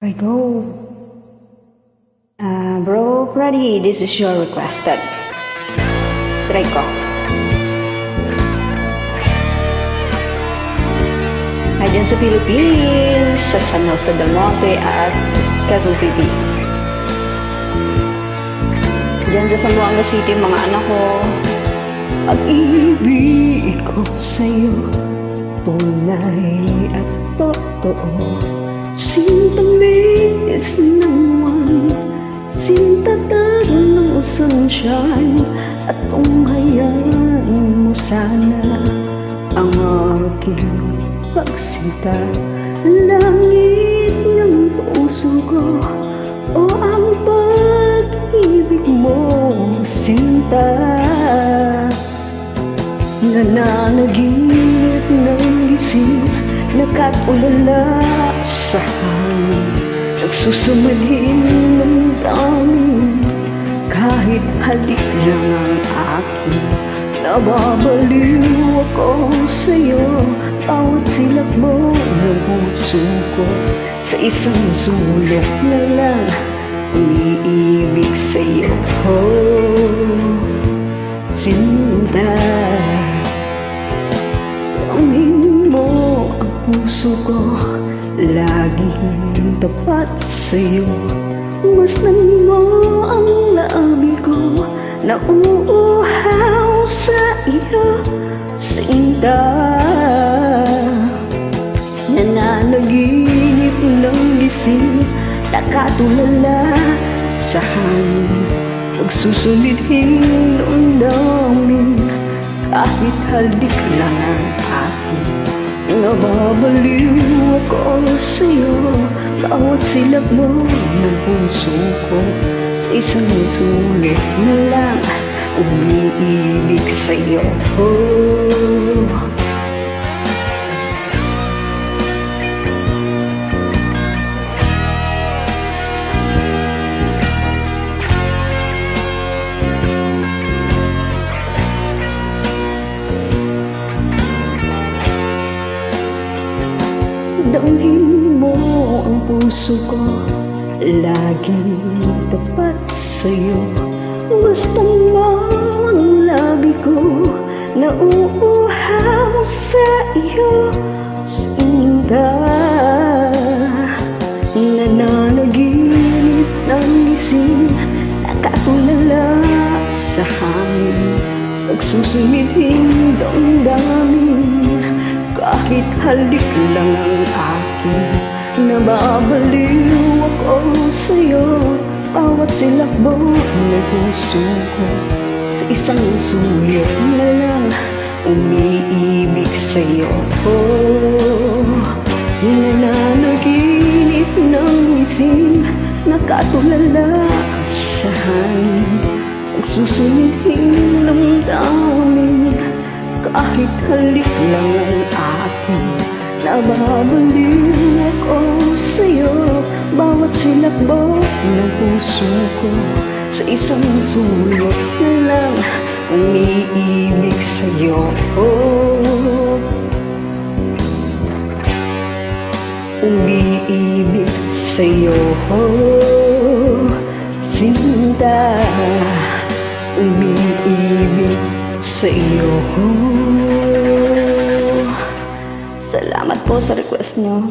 I go. Bro, Freddy, this is your requested. Try ko. Ayan sa Philippines, sa San Jose del Monte at Quezon City. Diyan sa Zamboanga City, mga anak ko. Pag-ibig ko sa'yo, tunay at totoo. Sintamis ng buwan, sintataro ng sunshine. At kung hayaan mo sana ang aking pagsinta, langit ng puso ko o ang pag-ibig mo, sinta. Nananaginip ng gising, nakatulala sa hangin, nagsusumalhin ng daming. Kahit halik lang ang akin, nababaliw ako sa'yo. Bawat silap mo ng puso ko, sa isang sulok na lang umiibig sa'yo. Oh, sinta, amin mo ang puso ko, laging tapat sa'yo. Masdan mo ang labi ko, nauuhaw sa iyo, sinta. Nananaginip ng gising, nakatulala sa hangin, nagsusulidhin ng damdamin. Kahit halik lang ang akin, nababaliw ako sa'yo. Bawat silap mo ng puso ko, sa isang sulit na lang umiibig sa'yo. Oh, damhin mo ang puso ko, laging tapat sa'yo. Basta mo ang labi ko, nauuhaw sa iyo, sinta. Nananaginip ng gising, nakatulala sa hangin, nagsusumiding damdamin. Kahit halik lang ang akin, nababaliw ako sa'yo. Bawat silakbo ng puso ko, sa isang sulyap na lang umiibig sa'yo. Oh, nananaginip ng ising, nakatulala sa hangin, nagsusumiding ng damdamin. Kahit halik lang ang akin, nababaliw ako sa'yo. Bawat silakbo ng puso ko, sa isang sulok na lang umiibig sa'yo. Oh, umiibig sa'yo. Oh, sinta, umiibig sa'yo. Salamat po sa request nyo.